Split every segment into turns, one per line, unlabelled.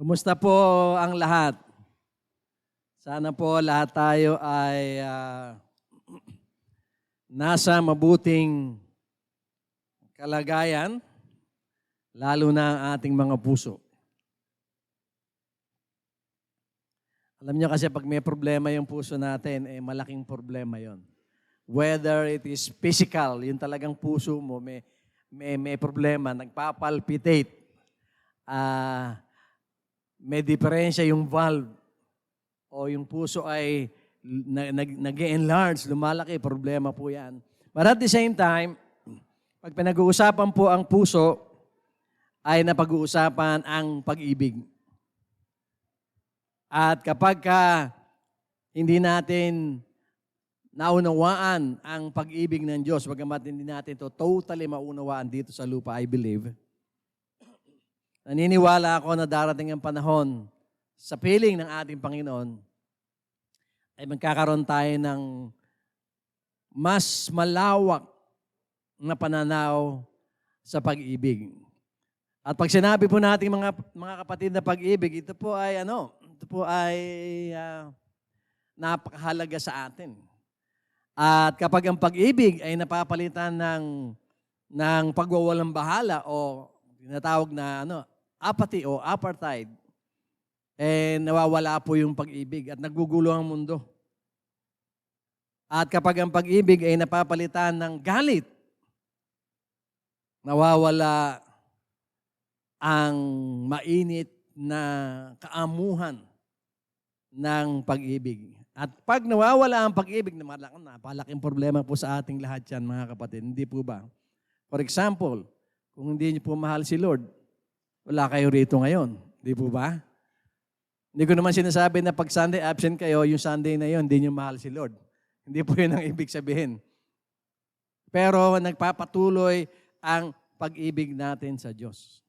Kumusta po ang lahat? Sana po lahat tayo ay nasa mabuting kalagayan, lalo na ang ating mga puso. Alam niyo kasi pag may problema yung puso natin, malaking problema yon. Whether it is physical, yung talagang puso mo may problema, nagpapalpitate, may diferensya yung valve o yung puso ay nag-enlarge, lumalaki, problema po yan. But at the same time, pag pinag-uusapan po ang puso, ay napag-uusapan ang pag-ibig. At kapag hindi natin naunawaan ang pag-ibig ng Diyos, bagamat hindi natin to totally maunawaan dito sa lupa, I believe, naniniwala ako na darating ang panahon sa piling ng ating Panginoon ay magkakaroon tayo ng mas malawak na pananaw sa pag-ibig. At pag sinabi po natin mga kapatid na pag-ibig, ito po ay napakahalaga sa atin. At kapag ang pag-ibig ay napapalitan ng pagwawalang bahala o tinatawag na apathy o apartheid, nawawala po yung pag-ibig at nagugulo ang mundo. At kapag ang pag-ibig ay napapalitan ng galit, nawawala ang mainit na kaamuhan ng pag-ibig. At pag nawawala ang pag-ibig, napalaking problema po sa ating lahat yan, mga kapatid. Hindi po ba? For example, kung hindi niyo po mahal si Lord, wala kayo rito ngayon. Hindi po ba? Hindi ko naman sinasabi na pag Sunday absent kayo, yung Sunday na yun, hindi niyo mahal si Lord. Hindi po yun ang ibig sabihin. Pero nagpapatuloy ang pag-ibig natin sa Diyos.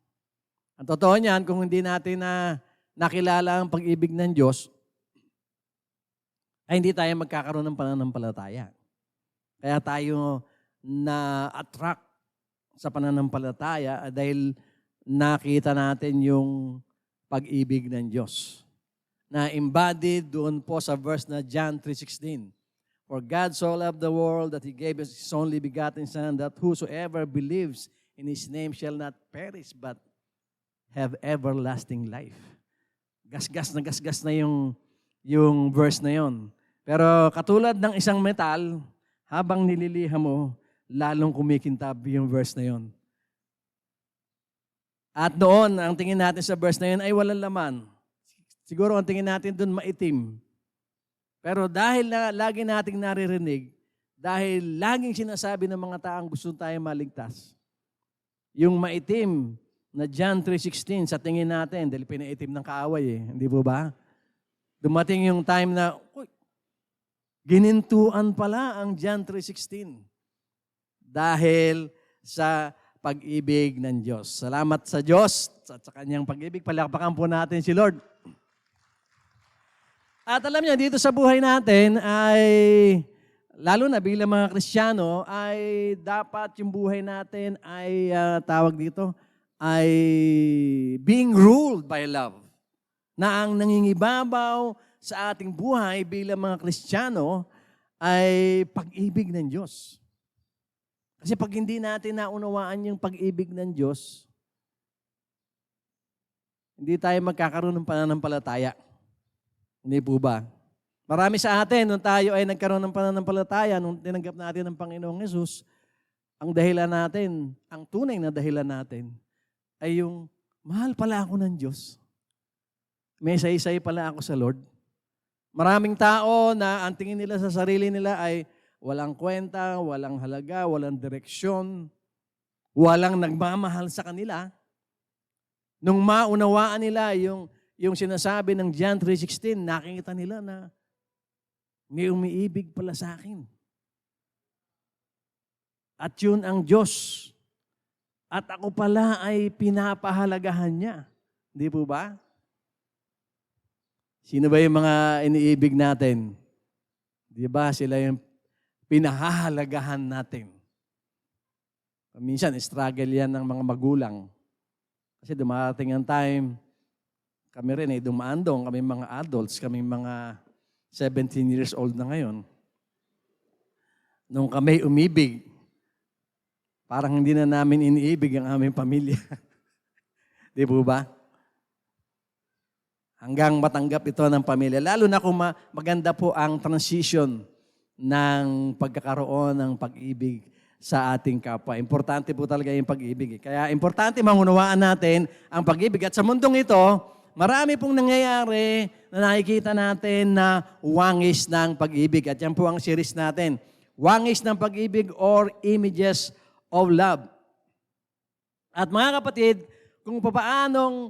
Ang totoo niyan, kung hindi natin nakilala ang pag-ibig ng Diyos, ay hindi tayo magkakaroon ng pananampalataya. Kaya tayo na-attract sa pananampalataya dahil nakita natin yung pag-ibig ng Diyos. Na embodied doon po sa verse na John 3:16. For God so loved the world that He gave us His only begotten Son, that whosoever believes in His name shall not perish but have everlasting life. Gasgas na yung verse na yon. Pero katulad ng isang metal, habang nililiham mo, lalong kumikintab yung verse na yon. At noon, ang tingin natin sa verse na yun ay walang laman. Siguro ang tingin natin doon maitim. Pero dahil lagi nating naririnig, dahil laging sinasabi ng mga taong gusto tayong maligtas, yung maitim na John 3:16 sa tingin natin, dahil pinaitim ng kaaway hindi po ba? Dumating yung time na, ginintuan pala ang John 3:16 dahil sa pag-ibig ng Diyos. Salamat sa Diyos at sa kanyang pag-ibig. Palakpakan po natin si Lord. At alam niyo, dito sa buhay natin ay, lalo na bilang mga Kristiyano, ay dapat yung buhay natin ay, tawag dito, ay being ruled by love. Na ang nangingibabaw sa ating buhay bilang mga Kristiyano ay pag-ibig ng Diyos. Kasi pag hindi natin naunawaan yung pag-ibig ng Diyos, hindi tayo magkakaroon ng pananampalataya. Hindi po ba? Marami sa atin, nung tayo ay nagkaroon ng pananampalataya, nung tinanggap natin ang Panginoong Hesus, ang dahilan natin, ang tunay na dahilan natin, ay yung mahal pala ako ng Diyos. May say-say pala ako sa Lord. Maraming tao na ang tingin nila sa sarili nila ay walang kwenta, walang halaga, walang direksyon, walang nagmamahal sa kanila. Nung maunawaan nila yung sinasabi ng John 3:16, nakikita nila na may umiibig pala sa akin. At yun ang Diyos. At ako pala ay pinapahalagahan niya. Hindi po ba? Sino ba yung mga iniibig natin? Di ba sila yung pinahahalagahan natin? Minsan, struggle yan ng mga magulang. Kasi dumarating ang time, Kami rin ay dumaan doon, kami mga adults, kami mga 17 years old na ngayon. Nung kami umibig, parang hindi na namin iniibig ang aming pamilya. Di po ba? Hanggang matanggap ito ng pamilya. Lalo na kung maganda po ang transition ng pagkakaroon ng pag-ibig sa ating kapwa. Importante po talaga yung pag-ibig. Kaya importante mangunawaan natin ang pag-ibig. At sa mundong ito, marami pong nangyayari na nakikita natin na wangis ng pag-ibig. At yan po ang series natin. Wangis ng pag-ibig or images of love. At mga kapatid, kung papaanong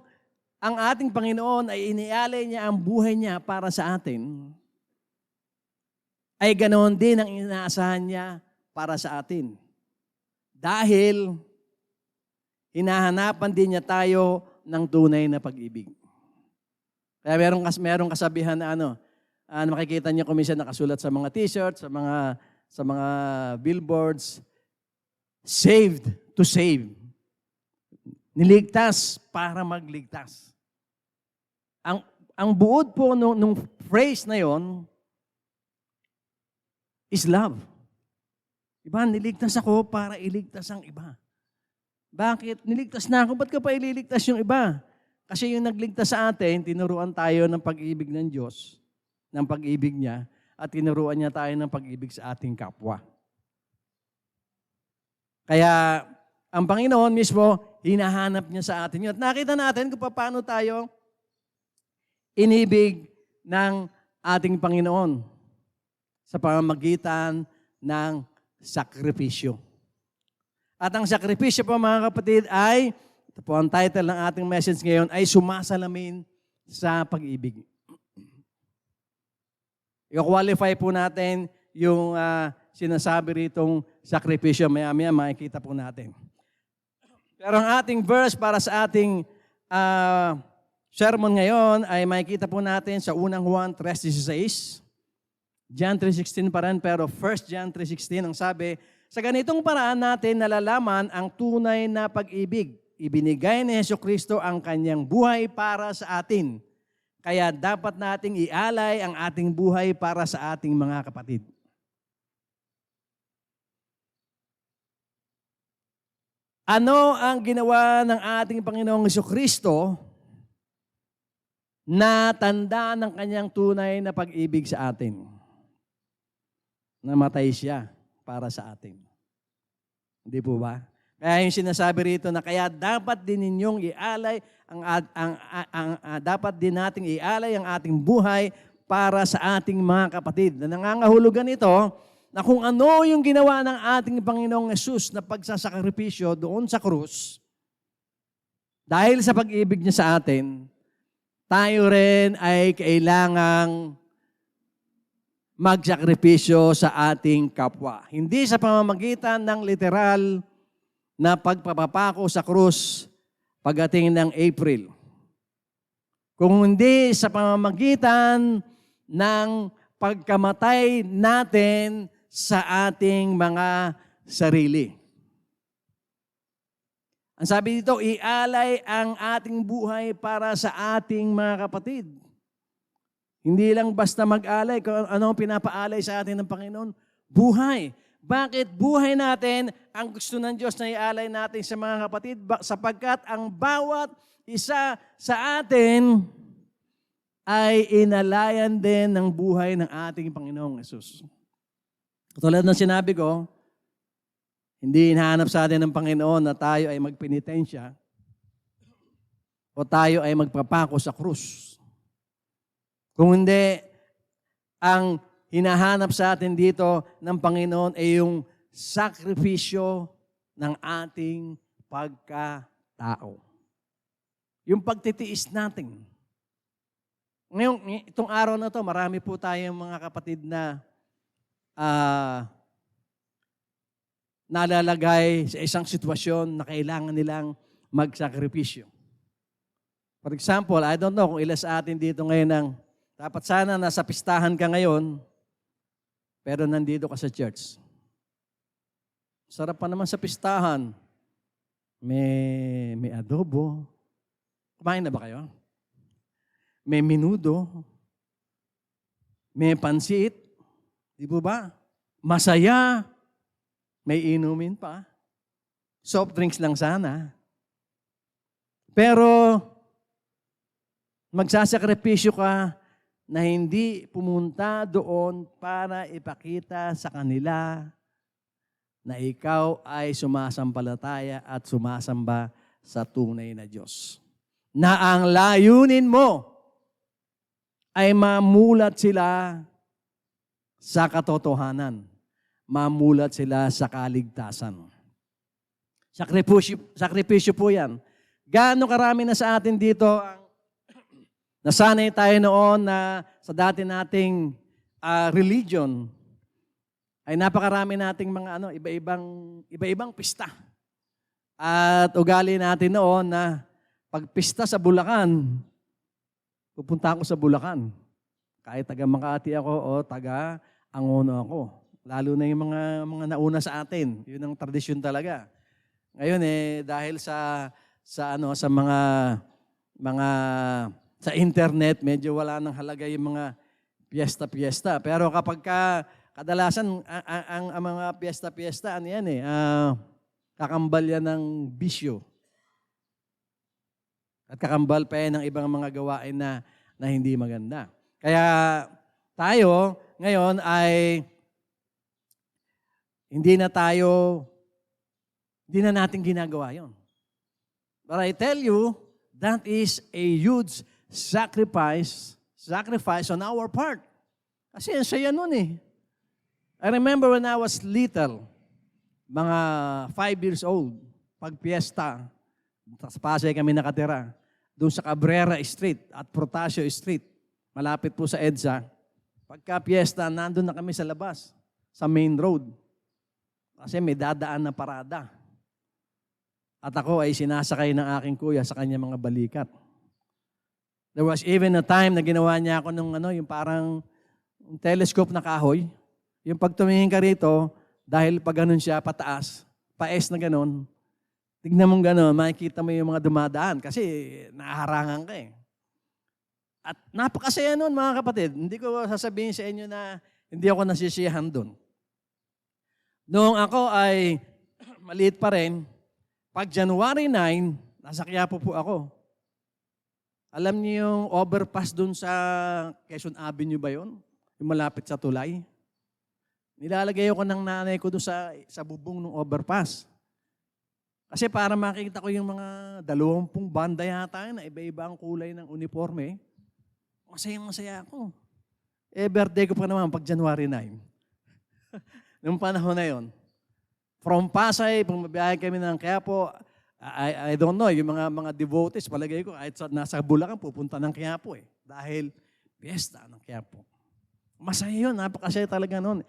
ang ating Panginoon ay inialay niya ang buhay niya para sa atin, ay ganoon din ang inaasahan niya para sa atin. Dahil hinahanapan din niya tayo ng tunay na pag-ibig. Kaya merong kasabihan na makikita niyo kung minsan nakasulat sa mga t-shirts, sa mga billboards, saved to save. Niligtas para magligtas. Ang buod po nung phrase na yon is love. Diba? Niligtas ako para iligtas ang iba. Bakit? Niligtas na ako. Ba't ka pa ililigtas yung iba? Kasi yung nagligtas sa atin, tinuruan tayo ng pag-ibig ng Diyos, ng pag-ibig niya, at tinuruan niya tayo ng pag-ibig sa ating kapwa. Kaya, ang Panginoon mismo, hinahanap niya sa atin yun. At nakita natin kung paano tayo inibig ng ating Panginoon sa pamamagitan ng sakripisyo. At ang sakripisyo po mga kapatid ay, ito po ang title ng ating message ngayon, ay sumasalamin sa pag-ibig. I-qualify po natin yung sinasabi ritong sakripisyo. Maya-maya makikita po natin. Pero ang ating verse para sa ating sermon ngayon ay makikita po natin sa unang Juan 3:16. John 3:16 pa rin, pero 1 John 3:16 ang sabi, sa ganitong paraan natin nalalaman ang tunay na pag-ibig. Ibinigay ni Jesucristo ang kanyang buhay para sa atin. Kaya dapat nating ialay ang ating buhay para sa ating mga kapatid. Ano ang ginawa ng ating Panginoong Jesucristo na tanda ng kanyang tunay na pag-ibig sa atin? Namatay siya para sa atin. Hindi po ba? Kaya yung sinasabi rito na kaya dapat din ninyong ialay dapat din nating ialay ang ating buhay para sa ating mga kapatid. Na nangangahulugan ito na kung ano yung ginawa ng ating Panginoong Yesus na pagsasakripisyo doon sa krus, dahil sa pag-ibig niya sa atin, tayo rin ay kailangang magsakripisyo sa ating kapwa. Hindi sa pamamagitan ng literal na pagpapapako sa krus pagdating ng April. Kung hindi sa pamamagitan ng pagkamatay natin sa ating mga sarili. Ang sabi dito, ialay ang ating buhay para sa ating mga kapatid. Hindi lang basta mag-alay, kung ano ang pinapaalay sa atin ng Panginoon, buhay. Bakit buhay natin ang gusto ng Diyos na ialay natin sa mga kapatid? Sapagkat ang bawat isa sa atin ay inalayan din ng buhay ng ating Panginoong Yesus. Tulad ng sinabi ko, hindi hinahanap sa atin ng Panginoon na tayo ay magpenitensya o tayo ay magpapako sa krus. Kung hindi, ang hinahanap sa atin dito ng Panginoon ay yung sakripisyo ng ating pagkatao. Yung pagtitiis natin. Ngayon, itong araw na to, marami po tayong mga kapatid na nalalagay sa isang sitwasyon na kailangan nilang magsakripisyo. For example, I don't know kung ilan sa atin dito ngayon ang dapat sana nasa pistahan ka ngayon, pero nandito ka sa church. Sarap pa naman sa pistahan. May adobo. Kumain na ba kayo? may menudo, may pansit, di po ba? Masaya, may inumin pa. Soft drinks lang sana. Pero, magsasakripisyo ka na hindi pumunta doon para ipakita sa kanila na ikaw ay sumasampalataya at sumasamba sa tunay na Diyos. Na ang layunin mo ay mamulat sila sa katotohanan. Mamulat sila sa kaligtasan. Sakripisyo po yan. Gaano karami na sa atin dito ang nasanay tayo noon na sa dati nating religion ay napakarami nating mga iba-ibang pista. At ugali natin noon na pag pista sa Bulacan, pupunta ako sa Bulacan. Kahit taga Makati ako o taga Angono ako. Lalo na yung mga nauna sa atin. Yun ang tradisyon talaga. Ngayon dahil sa mga sa internet, medyo wala nang halaga yung mga piyesta-piyesta. Pero kapag kadalasan, ang mga piyesta-piyesta, kakambal yan ng bisyo. At kakambal pa yan ng ibang mga gawain na hindi maganda. Kaya tayo, ngayon ay hindi na natin ginagawa yon. But I tell you, that is a huge sacrifice on our part. Kasi saya nun I remember when I was little, mga 5 years old, pag piyesta, sa Pasay kami nakatira, doon sa Cabrera Street at Protasio Street, malapit po sa EDSA. Pagka piyesta, nandun na kami sa labas, sa main road. Kasi may dadaan na parada. At ako ay sinasakay ng aking kuya sa kanyang mga balikat. There was even a time na ginawa niya ako yung parang telescope na kahoy. Yung pag tumingin ka rito, dahil pag ganun siya, pataas, paes na ganun, tignan mong ganun, makikita mo yung mga dumadaan kasi naharangan ka At napakasaya nun mga kapatid. Hindi ko sasabihin sa inyo na hindi ako nasisiyahan dun. Noong ako ay maliit pa rin, pag January 9, nasa Quiapo po ako. Alam niyo yung overpass dun sa Quezon Avenue ba yun? Yung malapit sa tulay. Nilalagay ko ng nanay ko doon sa bubong ng overpass. Kasi para makikita ko yung mga 20 banda yata na iba-iba ang kulay ng uniforme, masayang-masaya ako. Birthday ko pa naman pag January 9. Noong panahon na yon. From Pasay, pumabiyahe kami ng Quiapo, I don't know, yung mga devotees, palagay ko, kahit nasa Bulacan, pupunta ng Quiapo Dahil piyesta ng Quiapo. Masaya yun, napakasaya talaga noon.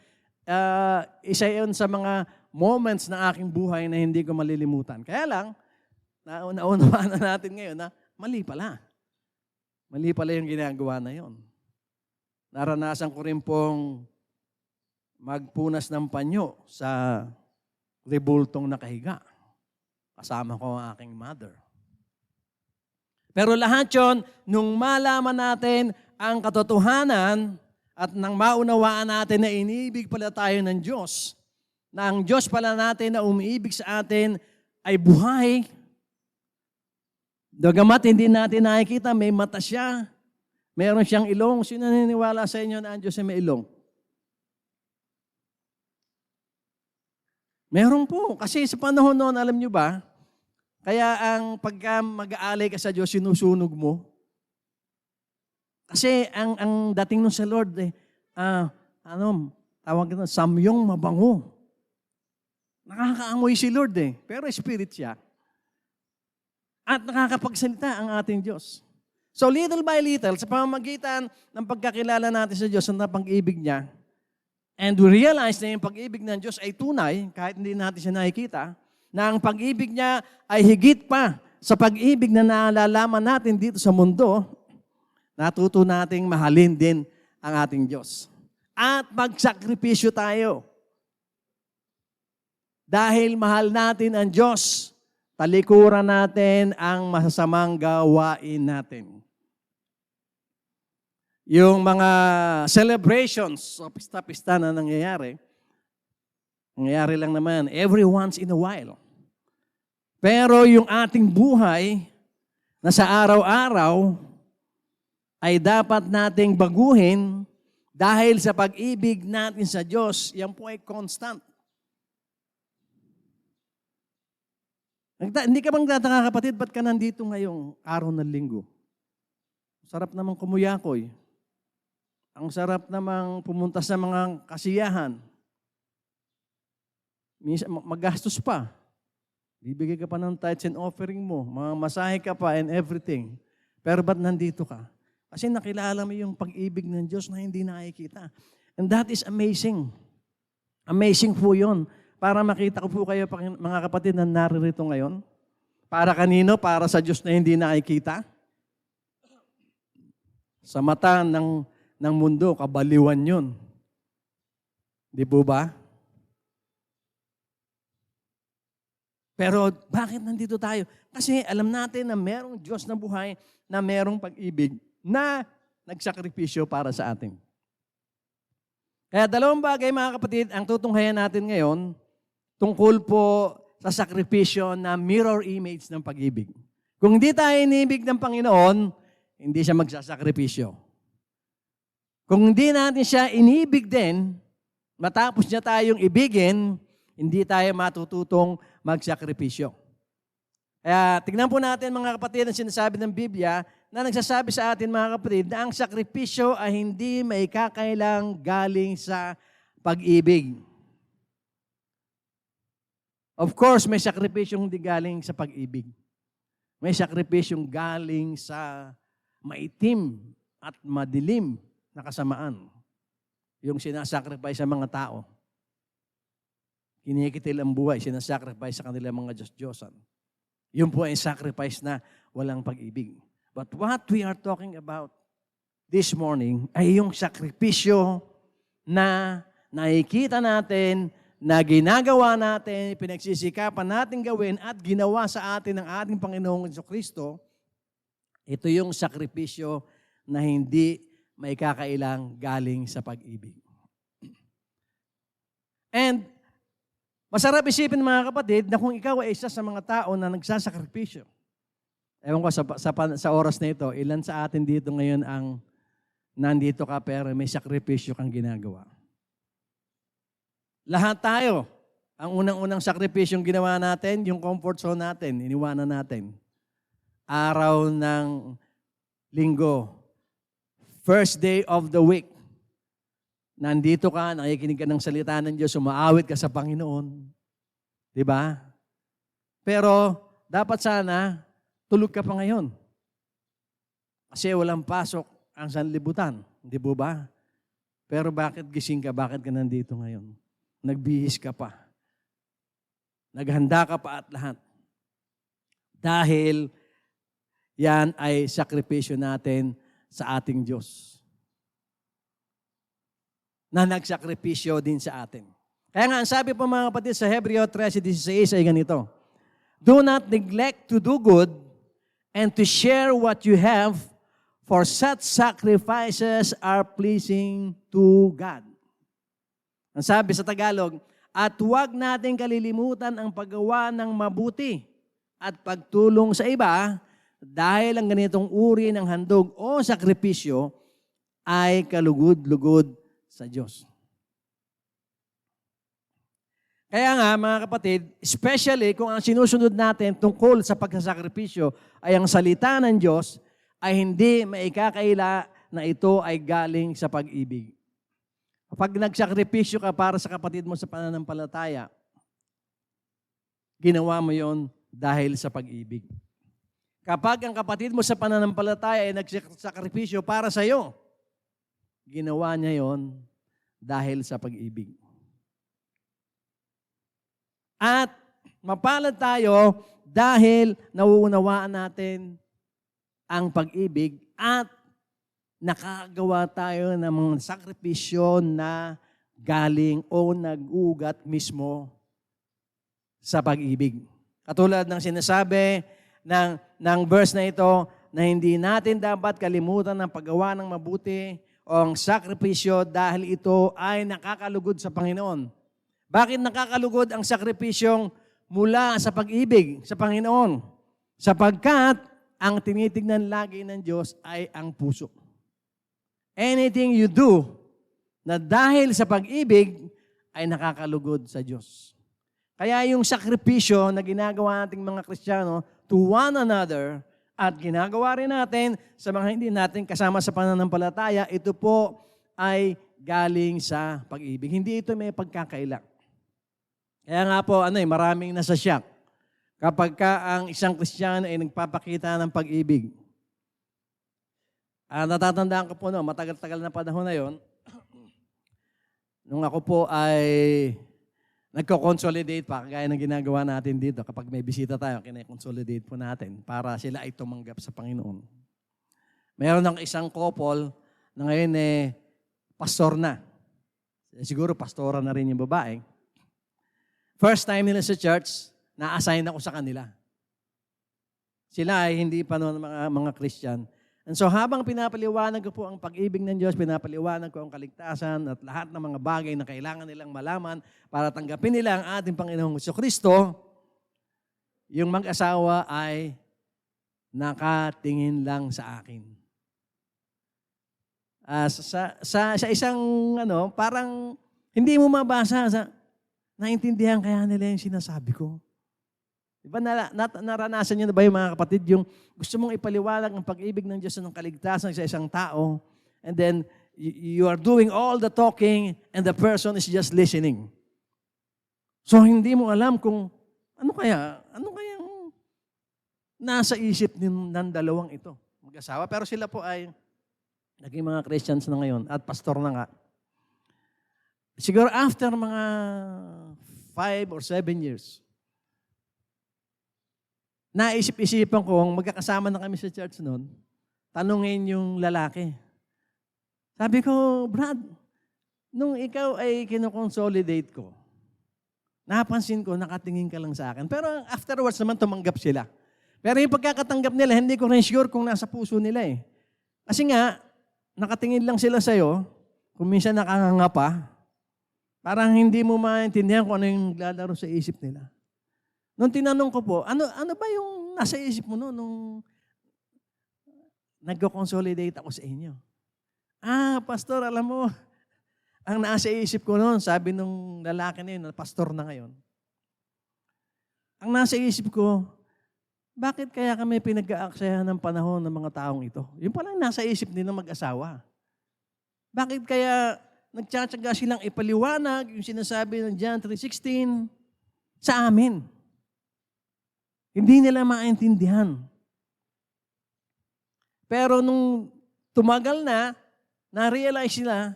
Isa yun sa mga moments na aking buhay na hindi ko malilimutan. Kaya lang, naunawaan na natin ngayon na mali pala. Mali pala yung ginagawa na yon. Naranasan ko rin pong magpunas ng panyo sa rebultong nakahiga. Kasama ko ang aking mother. Pero lahat yun, nung malaman natin ang katotohanan at nang maunawaan natin na iniibig pala tayo ng Diyos, na ang Diyos pala natin na umiibig sa atin ay buhay. Dagamat hindi natin nakikita, may mata siya. Meron siyang ilong. Sino naniniwala sa inyo na ang Diyos ay may ilong? Meron po. Kasi sa panahon noon, alam nyo ba, kaya ang pagka mag-aalay ka sa Diyos, sinusunog mo. Kasi ang dating nun sa Lord, tawag ito, samyong mabango. Nakakaamoy si Lord pero spirit siya. At nakakapagsalita ang ating Diyos. So little by little, sa pamamagitan ng pagkakilala natin sa Diyos at pag-ibig niya, and we realize na yung pag-ibig ng Diyos ay tunay, kahit hindi natin siya nakikita, na ang pag-ibig niya ay higit pa sa pag-ibig na naalalaman natin dito sa mundo, natuto nating mahalin din ang ating Diyos. At magsakripisyo tayo. Dahil mahal natin ang Diyos, talikuran natin ang masasamang gawain natin. yung mga celebrations o pista-pista na nangyayari lang naman every once in a while. Pero yung ating buhay na sa araw-araw ay dapat nating baguhin dahil sa pag-ibig natin sa Diyos. Yan po ay constant. Hindi ka bang tataka, kapatid, ba't ka nandito ngayong araw ng linggo? Sarap namang kumuyakoy. Ang sarap namang pumunta sa mga kasiyahan. Minsan, magastos pa. Bibigay ka pa ng tithes and offering mo. Masahe ka pa and everything. Pero ba't nandito ka? Kasi nakilala mo yung pag-ibig ng Diyos na hindi nakikita. And that is amazing. Amazing po yun. Para makita ko po kayo, mga kapatid, na naririto ngayon. Para kanino? Para sa Diyos na hindi nakikita. Sa mata ng mundo, kabaliwan yun. Di po ba? Pero bakit nandito tayo? Kasi alam natin na merong Diyos na buhay, na merong pag-ibig, na nagsakripisyo para sa atin. Kaya dalawang bagay, mga kapatid, ang tutunghayan natin ngayon, tungkol po sa sakripisyo na mirror image ng pag-ibig. Kung hindi tayo inibig ng Panginoon, hindi siya magsasakripisyo. Kung hindi natin siya inibig din, matapos niya tayong ibigin, hindi tayo matututong magsakripisyo. Kaya tignan po natin, mga kapatid, ang sinasabi ng Biblia na nagsasabi sa atin, mga kapatid, na ang sakripisyo ay hindi may kakailang galing sa pag-ibig. Of course, may sakripisyong hindi galing sa pag-ibig. May sakripisyong galing sa maitim at madilim na kasamaan. Yung sinasacrifice sa mga tao. Kinikitil ang buhay, sinasacrifice sa kanilang mga Diyos-Diyosan. Yun po ay sacrifice na walang pag-ibig. But what we are talking about this morning ay yung sakripisyo na nakikita natin, na ginagawa natin, pinagsisikapan natin gawin at ginawa sa atin ng ating Panginoong Jesucristo. Ito yung sakripisyo na hindi may kakailang galing sa pag-ibig. And masarap isipin, mga kapatid, na kung ikaw ay isa sa mga tao na nagsasakripisyo. Ewan ko sa oras na ito, ilan sa atin dito ngayon ang nandito ka pero may sakripisyo kang ginagawa. Lahat tayo, ang unang-unang sakripisyong ginawa natin, yung comfort zone natin, iniwanan natin. Araw ng linggo, first day of the week, nandito ka, nakikinig ka ng salita ng Diyos, umaawit ka sa Panginoon. Di ba? Pero dapat sana, tulog ka pa ngayon. Kasi walang pasok ang sanlibutan. Di ba? Pero bakit gising ka? Bakit ka nandito ngayon? Nagbihis ka pa. Naghanda ka pa at lahat. Dahil yan ay sakripisyo natin sa ating Diyos. Na nagsakripisyo din sa atin. Kaya nga, ang sabi po, mga kapatid, sa Hebreo 13:16 ay ganito, do not neglect to do good and to share what you have, for such sacrifices are pleasing to God. Ang sabi sa Tagalog, at huwag natin kalilimutan ang paggawa ng mabuti at pagtulong sa iba dahil ang ganitong uri ng handog o sakripisyo ay kalugod-lugod sa Diyos. Kaya nga, mga kapatid, especially kung ang sinusunod natin tungkol sa pagsasakripisyo ay ang salita ng Diyos, ay hindi maikakaila na ito ay galing sa pag-ibig. Kapag nagsakripisyo ka para sa kapatid mo sa pananampalataya, ginawa mo yon dahil sa pag-ibig. Kapag ang kapatid mo sa pananampalataya ay nagsakripisyo para sa iyo, ginawa niya yon dahil sa pag-ibig. At mapalad tayo dahil nauunawaan natin ang pag-ibig at nakagawa tayo ng mga sakripisyo na galing o nag-ugat mismo sa pag-ibig. Katulad ng sinasabi ng verse na ito na hindi natin dapat kalimutan ang paggawa ng mabuti o ang sakripisyo dahil ito ay nakakalugod sa Panginoon. Bakit nakakalugod ang sakripisyong mula sa pag-ibig sa Panginoon? Sapagkat ang tinitignan lagi ng Diyos ay ang puso. Anything you do na dahil sa pag-ibig ay nakakalugod sa Diyos. Kaya yung sakripisyo na ginagawa nating mga Kristiyano to one another at ginagawa rin natin sa mga hindi natin kasama sa pananampalataya, ito po ay galing sa pag-ibig. Hindi ito may pagkakaila. Kaya nga po, maraming nasa shock kapag ang isang Kristiyano ay nagpapakita ng pag-ibig. Natatandaan ko po, matagal-tagal na panahon na yon, nung ako po ay nagko-consolidate pa, kagaya ng ginagawa natin dito. Kapag may bisita tayo, kina-consolidate po natin para sila ay tumanggap sa Panginoon. Meron ng isang couple na ngayon pastor na. Siguro pastora na rin yung babae. First time nila sa church, na-assign ako sa kanila. Sila ay hindi pa noon mga Christian. And so habang pinapaliwanag ko po ang pag-ibig ng Diyos, pinapaliwanag ko ang kaligtasan at lahat ng mga bagay na kailangan nilang malaman para tanggapin nila ang ating Panginoong Jesucristo, yung mag-asawa ay nakatingin lang sa akin. Sa isang parang hindi mo mabasa, naintindihan kaya nila yung sinasabi ko. Diba naranasan niyo na ba yung mga kapatid, yung gusto mong ipaliwanag ang pag-ibig ng Diyos ng kaligtasan sa isang tao, and then you are doing all the talking and the person is just listening. So hindi mo alam kung ano kaya nasa isip ng dalawang ito, mag-asawa. Pero sila po ay naging mga Christians na ngayon at pastor na nga. Siguro after mga 5 or 7 years, naisip-isipan ko, magkakasama na kami sa church noon, tanungin yung lalaki. Sabi ko, Brad, nung ikaw ay kinoconsolidate ko, napansin ko, nakatingin ka lang sa akin. Pero afterwards naman, tumanggap sila. Pero yung pagkakatanggap nila, hindi ko rin sure kung nasa puso nila eh. Kasi nga, nakatingin lang sila sa'yo, kung minsan nakanganga pa, parang hindi mo maintindihan kung ano yung lalaro sa isip nila. Nung tinanong ko po, ano ba yung nasa isip mo nung nagko-consolidate ako sa inyo? Pastor, alam mo, ang nasa isip ko noon, sabi nung lalaki na yun, pastor na ngayon, ang nasa isip ko, bakit kaya kami pinag-aaksayahan ng panahon ng mga taong ito? Yung palang nasa isip din ng mag-asawa. Bakit kaya nagtsatsaga silang ipaliwanag yung sinasabi ng John 3:16 sa amin? Hindi nila maintindihan. Pero nung tumagal na-realize nila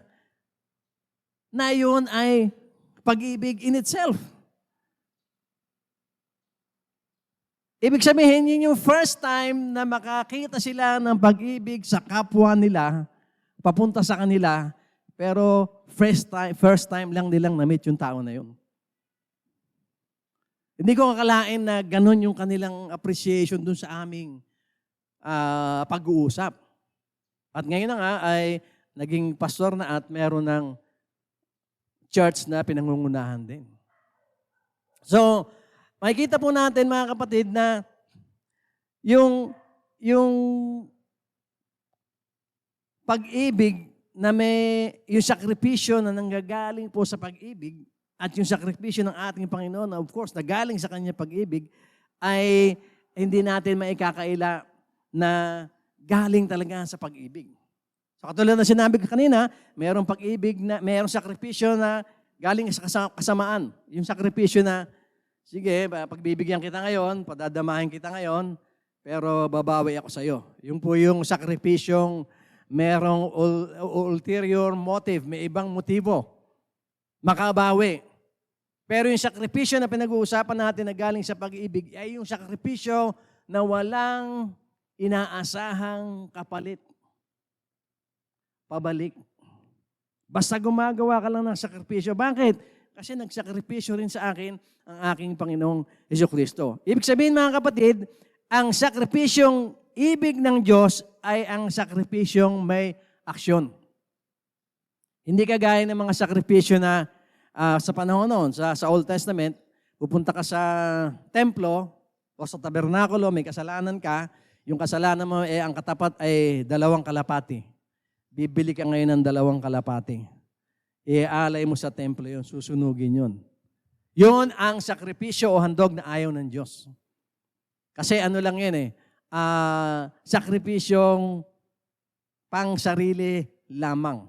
na yun ay pag-ibig in itself. Ibig sabihin, yun yung first time na makakita sila ng pag-ibig sa kapwa nila, papunta sa kanila, pero first time lang nilang na-meet yung tao na yun. Hindi ko akalain na ganun yung kanilang appreciation dun sa aming pag-uusap. At ngayon na nga ay naging pastor na at meron ng church na pinangungunahan din. So, makikita po natin mga kapatid na yung pag-ibig na yung sakripisyo na nanggagaling po sa pag-ibig, at yung sakripisyo ng ating Panginoon, of course, na galing sa Kanya pag-ibig, ay hindi natin maikakaila na galing talaga sa pag-ibig. So katulad na sinabi ko kanina, mayroong pag-ibig, mayroong sakripisyo na galing sa kasamaan. Yung sakripisyo na, sige, pagbibigyan kita ngayon, padadamahin kita ngayon, pero babawi ako sa iyo. Yung po yung sakripisyong merong ulterior motive, may ibang motibo, makabawi. Pero yung sakripisyo na pinag-uusapan natin na galing sa pag-ibig ay yung sakripisyo na walang inaasahang kapalit. Pabalik. Basta gumagawa ka lang ng sakripisyo. Bakit? Kasi nagsakripisyo rin sa akin ang aking Panginoong Jesucristo. Ibig sabihin mga kapatid, ang sakripisyong ibig ng Diyos ay ang sakripisyong may aksyon. Hindi kagaya ng mga sakripisyo na sa panahon noon, sa Old Testament, pupunta ka sa templo o sa tabernakulo, may kasalanan ka, yung kasalanan mo ang katapat ay 2 kalapati. Bibili ka ngayon ng 2 kalapati. Iaalay mo sa templo yun, susunugin yun. Yun ang sakripisyo o handog na ayaw ng Diyos. Kasi ano lang yan sakripisyong pang sarili lamang.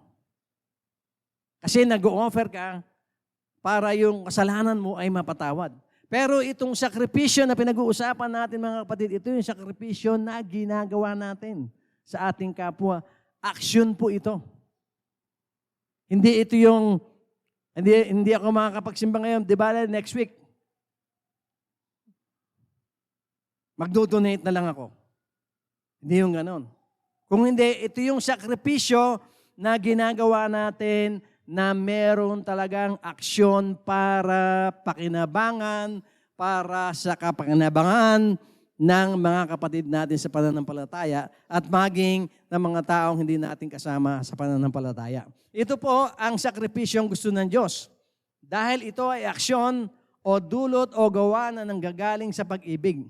Kasi nag-o-offer ka para yung kasalanan mo ay mapatawad. Pero itong sakripisyo na pinag-uusapan natin mga kapatid, ito yung sakripisyo na ginagawa natin sa ating kapwa. Aksyon po ito. Hindi ito yung, hindi ako makakapagsimba ngayon, di ba next week? Magdo-donate na lang ako. Hindi yung ganon. Kung hindi, ito yung sakripisyo na ginagawa natin na meron talagang aksyon para pakinabangan, para sa kapakinabangan ng mga kapatid natin sa pananampalataya at maging ng mga taong hindi natin kasama sa pananampalataya. Ito po ang sakripisyong gusto ng Diyos. Dahil ito ay aksyon o dulot o gawa na nanggagaling sa pag-ibig.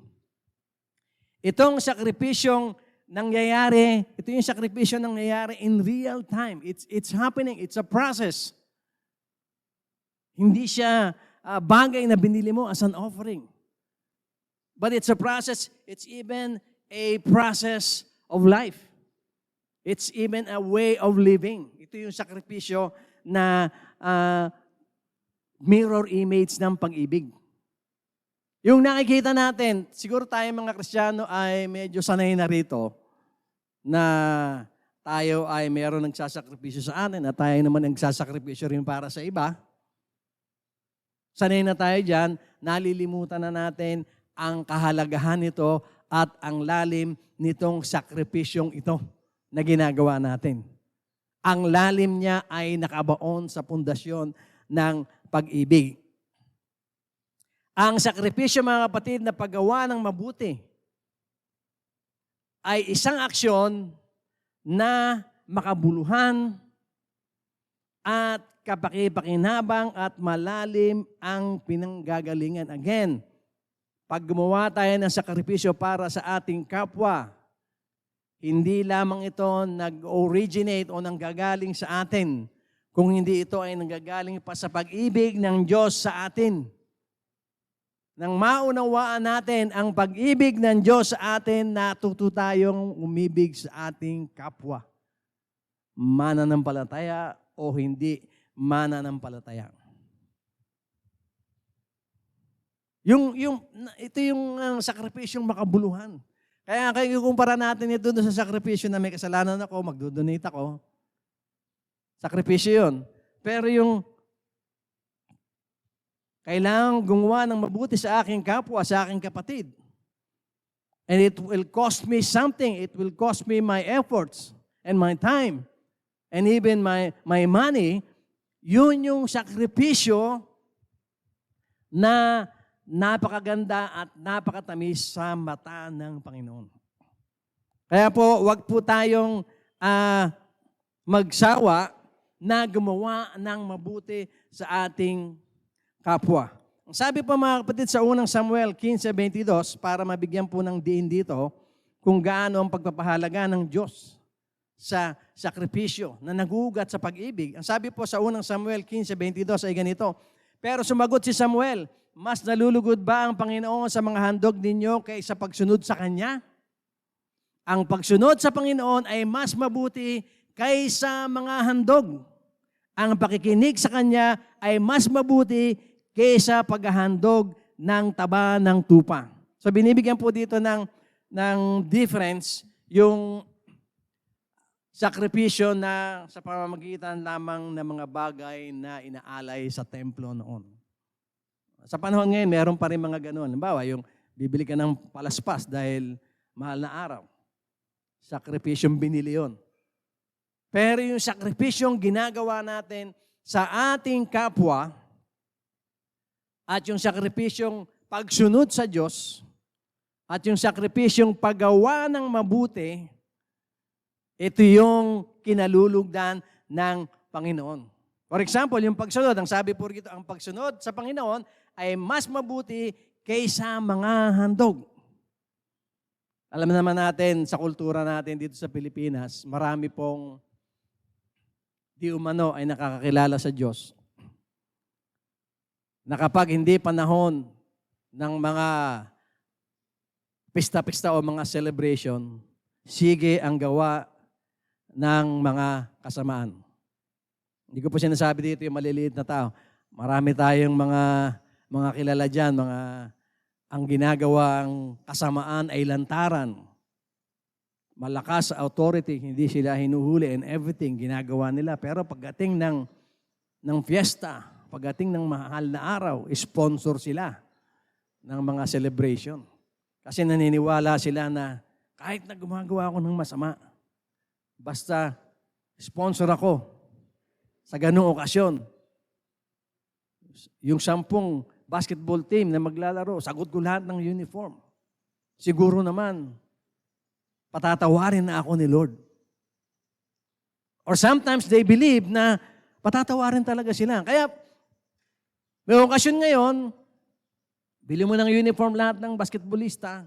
Itong sakripisyong nangyayari, ito yung sakripisyo nangyayari in real time. It's happening. It's a process. Hindi siya bagay na binili mo as an offering. But it's a process. It's even a process of life. It's even a way of living. Ito yung sakripisyo na mirror image ng pag-ibig. Yung nakikita natin, siguro tayo mga Kristiyano ay medyo sanay na rito na tayo ay meron nagsasakripisyo sa atin at tayo naman nagsasakripisyo rin para sa iba. Sanay na tayo dyan, nalilimutan na natin ang kahalagahan nito at ang lalim nitong sakripisyong ito na ginagawa natin. Ang lalim niya ay nakabaon sa pundasyon ng pag-ibig. Ang sakripisyo, mga kapatid, na paggawa ng mabuti ay isang aksyon na makabuluhan at kapakipakinabang at malalim ang pinanggagalingan. Again, pag gumawa tayo ng sakripisyo para sa ating kapwa, hindi lamang ito nag-originate o nanggagaling sa atin, kung hindi ito ay nanggagaling pa sa pag-ibig ng Diyos sa atin. Nang maunawaan natin ang pag-ibig ng Diyos sa atin, natuto tayong umibig sa ating kapwa. Mananampalataya o hindi mananampalataya. Ito yung sakripisyong makabuluhan. Kaya kumpara natin ito sa sakripisyo na may kasalanan ako, magdodonate ako. Sakripisyo yun. Pero yung kailangang gumawa ng mabuti sa aking kapwa, sa aking kapatid. And it will cost me something. It will cost me my efforts and my time and even my money. Yun yung sakripisyo na napakaganda at napakatamis sa mata ng Panginoon. Kaya po, wag po tayong magsawa na gumawa ng mabuti sa ating kapwa. Ang sabi po mga kapatid sa unang Samuel 15:22, para mabigyan po ng diin dito kung gaano ang pagpapahalaga ng Diyos sa sakripisyo na nagugat sa pag-ibig. Ang sabi po sa unang Samuel 15:22 ay ganito, pero sumagot si Samuel, mas nalulugod ba ang Panginoon sa mga handog ninyo kaysa pagsunod sa Kanya? Ang pagsunod sa Panginoon ay mas mabuti kaysa mga handog. Ang pakikinig sa Kanya ay mas mabuti kaysa paghahandog ng taba ng tupa. So binibigyan po dito ng difference yung sakripisyo na sa pamamagitan lamang ng mga bagay na inaalay sa templo noon. Sa panahon ngayon, meron pa rin mga ganoon. Halimbawa, yung bibili ka ng palaspas dahil mahal na araw. Sakripisyong binili yun. Pero yung sakripisyong ginagawa natin sa ating kapwa at yung sakripisyong pagsunod sa Diyos at yung sakripisyong paggawa ng mabuti, ito yung kinalulugdan ng Panginoon. For example, yung pagsunod, ang sabi po rito, ang pagsunod sa Panginoon ay mas mabuti kaysa mga handog. Alam naman natin, sa kultura natin dito sa Pilipinas, marami pong di umano ay nakakakilala sa Diyos. Na kapag hindi panahon ng mga pista-pista o mga celebration, sige ang gawa ng mga kasamaan. Hindi ko po sinasabi dito yung maliliit na tao. Marami tayong mga kilala dyan, ang ginagawang kasamaan ay lantaran. Malakas authority, hindi sila hinuhuli and everything, ginagawa nila. Pero pagdating ng fiesta, pagdating ng mahal na araw, sponsor sila ng mga celebration. Kasi naniniwala sila na kahit na gumagawa ako ng masama, basta sponsor ako sa ganung okasyon. Yung 10 basketball team na maglalaro, sagot ko lahat ng uniform. Siguro naman, patatawarin na ako ni Lord. Or sometimes they believe na patatawarin talaga sila. Kaya, may okasyon ngayon, bili mo ng uniform lahat ng basketballista.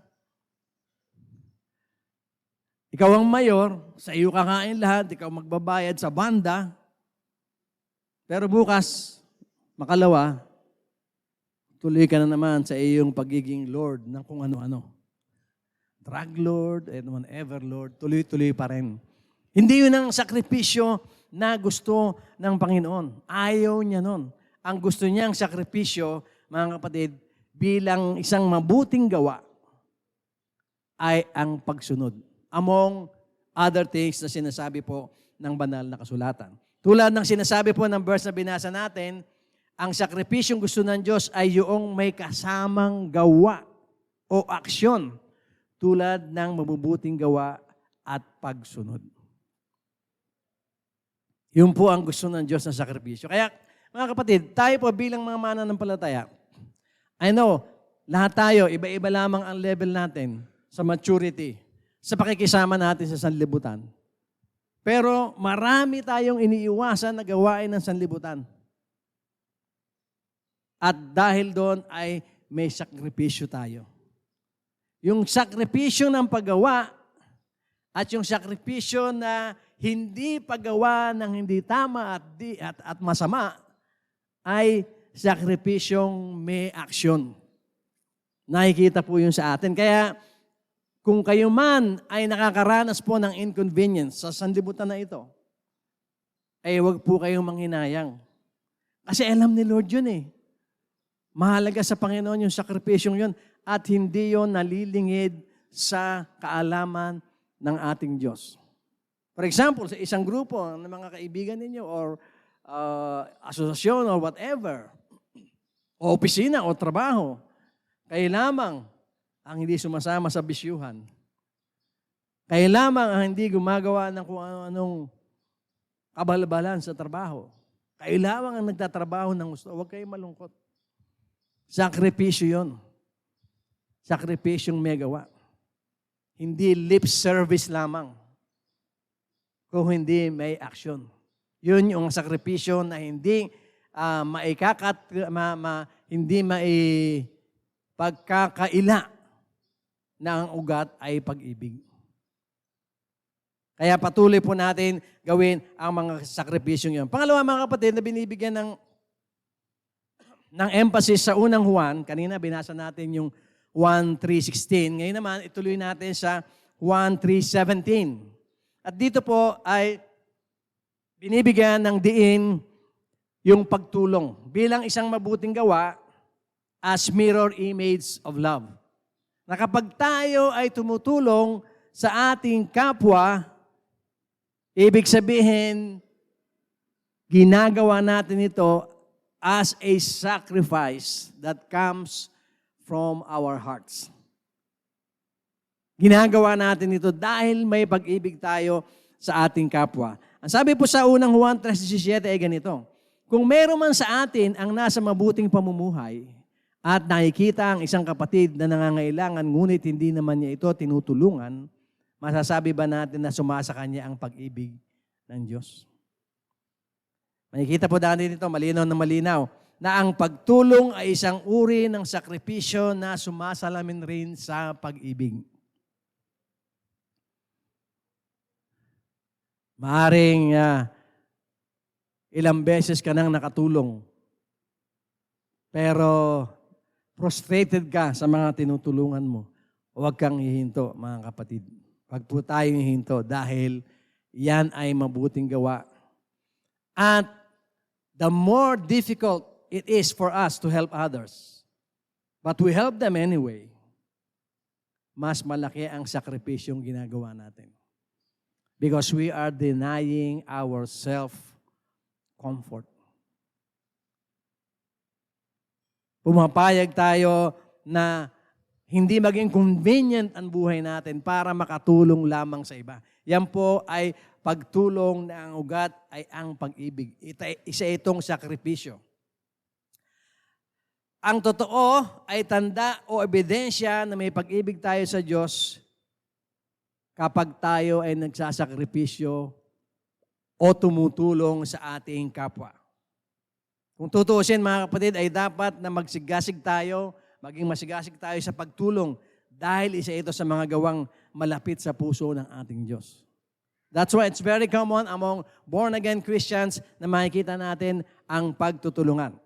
Ikaw ang mayor, sa iyo kakain lahat, ikaw magbabayad sa banda. Pero bukas, makalawa, tuloy ka na naman sa iyong pagiging Lord ng kung ano-ano. Drug Lord and whatever Lord, tuloy-tuloy pa rin. Hindi yun ang sakripisyo na gusto ng Panginoon. Ayaw niya nun. Ang gusto niyang sakripisyo, mga kapatid, bilang isang mabuting gawa, ay ang pagsunod. Among other things na sinasabi po ng banal na kasulatan. Tulad ng sinasabi po ng verse na binasa natin, ang sakripisyong gusto ng Diyos ay yung may kasamang gawa o aksyon tulad ng mabubuting gawa at pagsunod. Yun po ang gusto ng Diyos na sakripisyo. Kaya, mga kapatid, tayo po bilang mga mananampalataya, I know, lahat tayo, iba-iba lamang ang level natin sa maturity, sa pakikisama natin sa sanlibutan. Pero marami tayong iniiwasan na gawain ng sanlibutan. At dahil doon ay may sakripisyo tayo. Yung sakripisyo ng paggawa at yung sakripisyo na hindi paggawa ng hindi tama at masama ay sakripisyong may aksyon. Nakikita po yun sa atin. Kaya kung kayo man ay nakakaranas po ng inconvenience sa sanlibutan na ito, ay huwag po kayong manghinayang. Kasi alam ni Lord yun eh. Mahalaga sa Panginoon yung sakripisyong yun at hindi yun nalilingid sa kaalaman ng ating Diyos. For example, sa isang grupo ng mga kaibigan ninyo or asosasyon or whatever, o opisina o trabaho, kayo lamang ang hindi sumasama sa bisyuhan. Kayo lamang ang hindi gumagawa ng kung anong kabalbalan sa trabaho. Kayo lamang ang nagtatrabaho ng gusto. Huwag kayong malungkot. Sakripisyo yun. Sakripisyong may gawa. Hindi lip service lamang. Kung hindi may aksyon. Yun yung sakripisyo na hindi hindi pagkakaila na ang ugat ay pag-ibig. Kaya patuloy po natin gawin ang mga sakripisyong yun. Pangalawa, mga kapatid, na binibigyan ng emphasis sa unang Juan, kanina binasa natin yung 1:3:16. Ngayon naman, ituloy natin sa 1:3:17. At dito po ay binibigyan ng diin yung pagtulong bilang isang mabuting gawa as mirror image of love. Na kapag tayo ay tumutulong sa ating kapwa, ibig sabihin, ginagawa natin ito as a sacrifice that comes from our hearts. Ginagawa natin ito dahil may pag-ibig tayo sa ating kapwa. Ang sabi po sa unang Juan 3:17 ay ganito, kung meron man sa atin ang nasa mabuting pamumuhay at nakikita ang isang kapatid na nangangailangan, ngunit hindi naman niya ito tinutulungan, masasabi ba natin na sumasa kanya ang pag-ibig ng Diyos? Makikita po natin ito, malinaw na malinaw, na ang pagtulong ay isang uri ng sakripisyo na sumasalamin rin sa pag-ibig. Maaring ilang beses ka nang nakatulong, pero frustrated ka sa mga tinutulungan mo. Huwag kang hihinto, mga kapatid. Huwag po tayong hihinto dahil yan ay mabuting gawa. At the more difficult it is for us to help others, but we help them anyway, mas malaki ang sakripisyong ginagawa natin. Because we are denying our self-comfort. Pumapayag tayo na hindi maging convenient ang buhay natin para makatulong lamang sa iba. Yan po ay pagtulong na ang ugat ay ang pag-ibig. Isa itong sakripisyo. Ang totoo ay tanda o ebidensya na may pag-ibig tayo sa Diyos kapag tayo ay nagsasakripisyo o tumutulong sa ating kapwa. Kung tutuusin, mga kapatid, ay dapat na magsigasig tayo, maging masigasig tayo sa pagtulong dahil isa ito sa mga gawang malapit sa puso ng ating Diyos. That's why it's very common among born-again Christians na makikita natin ang pagtutulungan.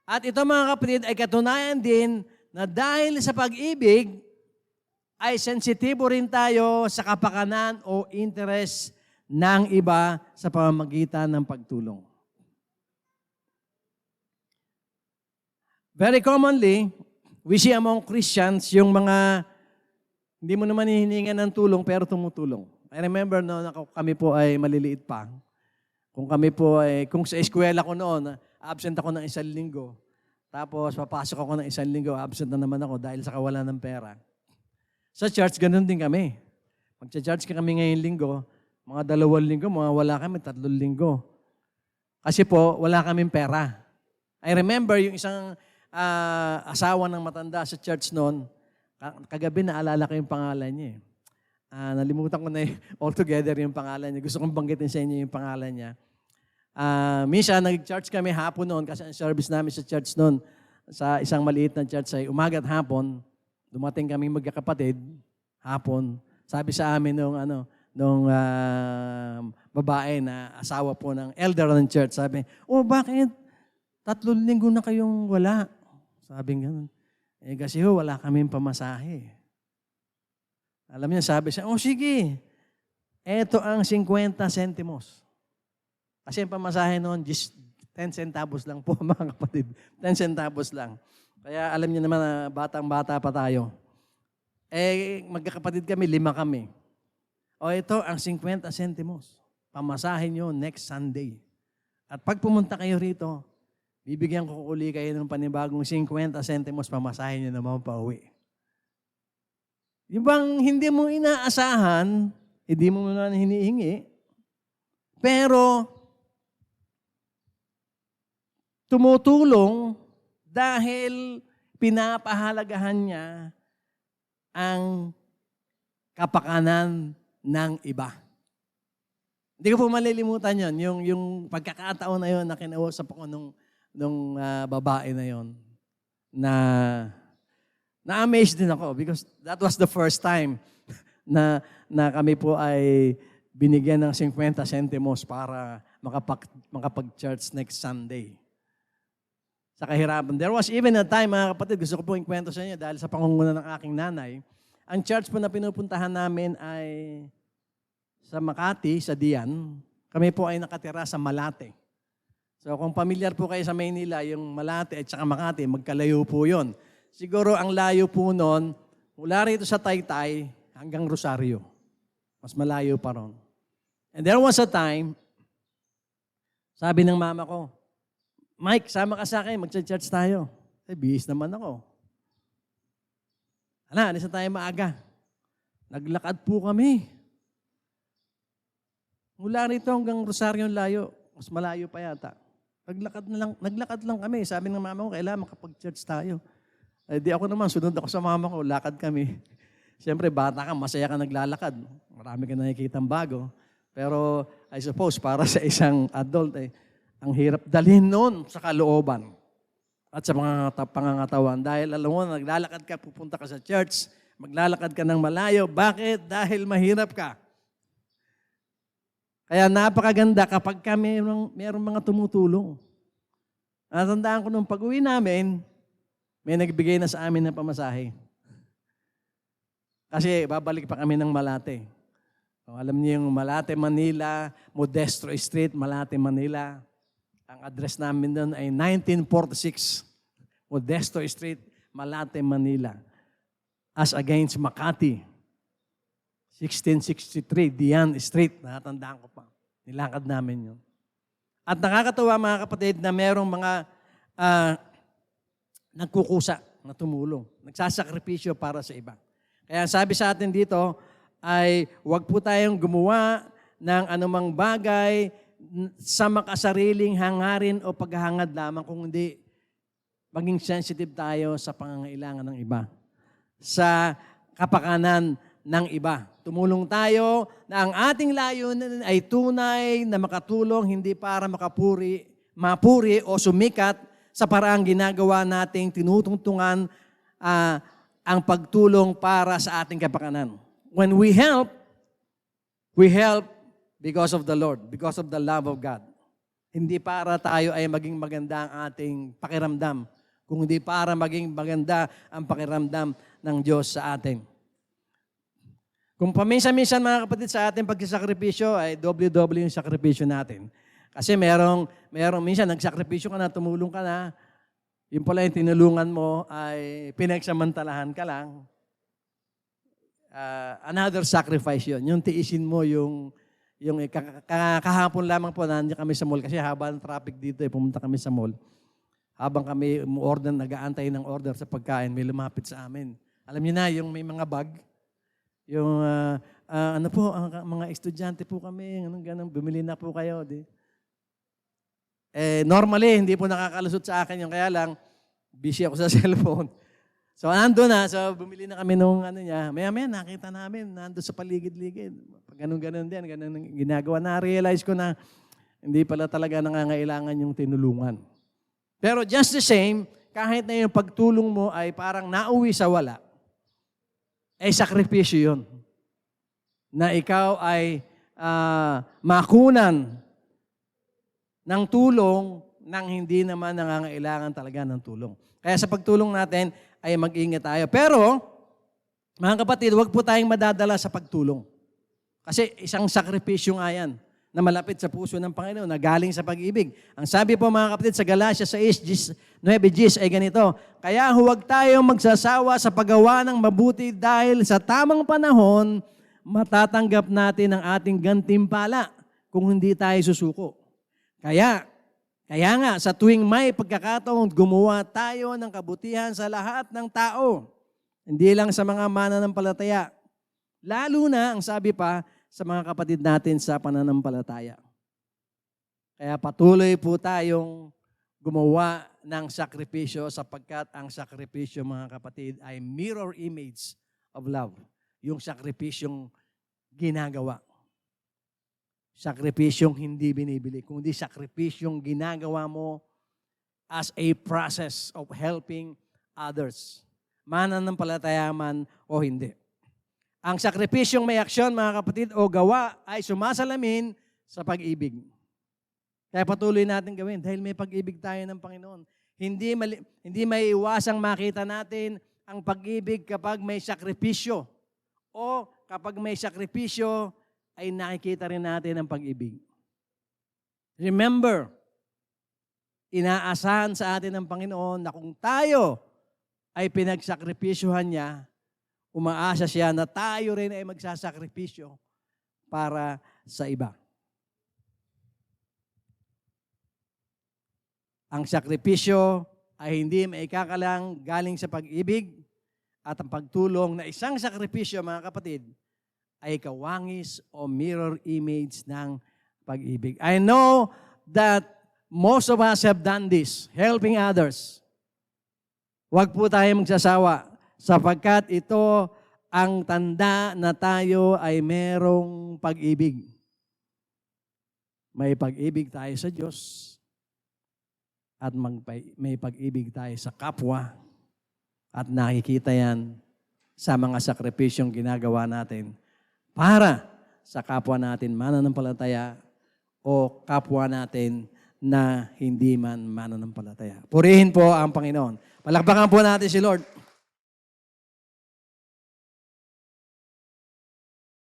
At ito, mga kapatid, ay katunayan din na dahil sa pag-ibig, ay sensitibo rin tayo sa kapakanan o interest ng iba sa pamamagitan ng pagtulong. Very commonly, we see among Christians yung mga hindi mo naman hihingan ng tulong pero tumutulong. I remember noon kami po ay maliliit pa. Kung sa eskwela ko noon, absent ako ng 1 linggo. Tapos papasok ako ng 1 linggo, absent na naman ako dahil sa kawalan ng pera. Sa church, ganun din kami. Magcha-church kami ngayong linggo, mga 2 linggo, mga wala kami, 3 linggo. Kasi po, wala kaming pera. I remember yung isang asawa ng matanda sa church noon, kagabi naalala ko yung pangalan niya. Nalimutan ko na altogether yung pangalan niya. Gusto kong banggitin sa inyo yung pangalan niya. Minsan, nag-church kami hapon noon kasi ang service namin sa church noon, sa isang maliit na church ay umaga at hapon. Dumating kami magkakapatid, hapon. Sabi sa amin nung babae na asawa po ng elder ng church, sabi, bakit 3 linggo na kayong wala? Sabi nga, kasi wala kaming pamasahe. Alam niya, sabi siya, sige, eto ang 50 centimos. Kasi ang pamasahe noon, 10 centavos lang po, mga kapatid. 10 centavos lang. Kaya alam niyo naman na batang-bata pa tayo. Magkakapatid kami, 5 kami. Ito ang 50 centimos. Pamasahe niyo next Sunday. At pag pumunta kayo rito, bibigyan ko uli kayo ng panibagong 50 centimos, pamasahe niyo naman pauwi. Yung bang hindi mo inaasahan, hindi mo na hinihingi, pero tumutulong dahil pinapahalagahan niya ang kapakanan ng iba. Hindi ko po malilimutan yun, yung pagkakataon na yun na kinausap ako nung babae na yun, na-amazed din ako because that was the first time na kami po ay binigyan ng 50 centimos para makapag-church next Sunday. Sa kahirapan. There was even a time, mga kapatid, gusto ko po ikwento sa inyo dahil sa pangunguna ng aking nanay, ang church po na pinupuntahan namin ay sa Makati, sa Dian. Kami po ay nakatira sa Malate. So kung familiar po kayo sa Maynila, yung Malate at saka Makati, magkalayo po yon. Siguro ang layo po noon, mula rito sa Taytay hanggang Rosario. Mas malayo pa ron. And there was a time, sabi ng mama ko, Mike, sama ka sa akin, magcha-church tayo. Bihis naman ako. Alis na tayo maaga. Naglakad po kami. Mula rito hanggang Rosario layo. Mas malayo pa yata. Naglakad lang kami. Sabi ng mama ko, kailangan makapag-church tayo. Eh, di ako naman, sunod ako sa mama ko, lakad kami. Siyempre, bata ka, masaya ka naglalakad. Marami ka nakikitang bago. Pero, I suppose, para sa isang adult, ang hirap dalhin noon sa kalooban at sa mga pangangatawan. Dahil alam mo, naglalakad ka, pupunta ka sa church, maglalakad ka ng malayo. Bakit? Dahil mahirap ka. Kaya napakaganda kapag ka mayroong mga tumutulong. Natandaan ko nung pag-uwi namin, may nagbigay na sa amin ng pamasahe. Kasi babalik pa kami ng Malate. So, alam niyo yung Malate, Manila, Modesto Street, Malate, Manila. Ang address namin doon ay 1946, Modesto Street, Malate, Manila. As against Makati, 1663, Dian Street. Nakatandaan ko pa. Nilakad namin yun. At nakakatuwa mga kapatid na merong mga nagkukusa na tumulong. Nagsasakripisyo para sa iba. Kaya sabi sa atin dito ay huwag po tayong gumawa ng anumang bagay sa makasariling hangarin o paghahangad lamang, kung hindi maging sensitive tayo sa pangangailangan ng iba, sa kapakanan ng iba. Tumulong tayo na ang ating layunin ay tunay na makatulong, hindi para mapuri o sumikat sa paraang ginagawa nating tinutungtungan ang pagtulong para sa ating kapakanan. When we help because of the Lord, because of the love of God. Hindi para tayo ay maging maganda ang ating pakiramdam, kung hindi para maging maganda ang pakiramdam ng Diyos sa atin. Kung paminsan-minsan mga kapatid sa ating pagsasakripisyo ay doble-doble yung sakripisyo natin. Kasi merong minsan nagsakripisyo ka na, tumulong ka na, yung pala yung tinulungan mo ay pinagsamantalahan ka lang. Another sacrifice yun. Yung tiisin mo yung kahapon lamang po, nandiyan kami sa mall kasi haba ng traffic dito, pumunta kami sa mall. Habang kami nag-aantay ng order sa pagkain, may lumapit sa amin. Alam niyo na, yung may mga bag, yung mga estudyante po kami, ganun, bumili na po kayo. Normally, hindi po nakakalusot sa akin yung kaya lang, busy ako sa cellphone. So, nandun na. So, bumili na kami nung niya. Maya-maya, nakita namin, nandun sa paligid-ligid. Pag ganun-ganun din, ganun ginagawa. Na-realize ko na hindi pala talaga nangangailangan yung tinulungan. Pero just the same, kahit na yung pagtulong mo ay parang nauwi sa wala, sakripisyo yun. Na ikaw ay makunan ng tulong nang hindi naman nangangailangan talaga ng tulong. Kaya sa pagtulong natin ay mag-ingat tayo. Pero, mga kapatid, huwag po tayong madadala sa pagtulong. Kasi isang sakripisyo nga yan na malapit sa puso ng Panginoon na galing sa pag-ibig. Ang sabi po mga kapatid sa Galatia 6:9 ay ganito, kaya huwag tayong magsasawa sa paggawa ng mabuti dahil sa tamang panahon, matatanggap natin ang ating gantimpala kung hindi tayo susuko. Kaya nga, sa tuwing may pagkakataon, gumawa tayo ng kabutihan sa lahat ng tao. Hindi lang sa mga mananampalataya. Lalo na, ang sabi pa, sa mga kapatid natin sa pananampalataya. Kaya patuloy po tayong gumawa ng sakripisyo sapagkat ang sakripisyo, mga kapatid, ay mirror image of love. Yung sakripisyong ginagawa. Sakripisyong hindi binibili, kundi sakripisyong ginagawa mo as a process of helping others. Mananampalataya man o hindi. Ang sakripisyong may aksyon, mga kapatid, o gawa ay sumasalamin sa pag-ibig. Kaya patuloy natin gawin dahil may pag-ibig tayo ng Panginoon. Hindi may iwasang makita natin ang pag-ibig kapag may sakripisyo o kapag may sakripisyo ay nakikita rin natin ang pag-ibig. Remember, inaasahan sa atin ng Panginoon na kung tayo ay pinagsakripisyuhan niya, umaasa siya na tayo rin ay magsasakripisyo para sa iba. Ang sakripisyo ay hindi maikakalang galing sa pag-ibig at ang pagtulong na isang sakripisyo, mga kapatid, ay kawangis o mirror image ng pag-ibig. I know that Most of us have done this, helping others. Huwag po tayo magsasawa sapagkat ito ang tanda na tayo ay merong pag-ibig. May pag-ibig tayo sa Diyos at may pag-ibig tayo sa kapwa at nakikita yan sa mga sakripisyong ginagawa natin para sa kapwa natin mananampalataya o kapwa natin na hindi man mananampalataya. Purihin po ang Panginoon. Palakpakan po natin si Lord.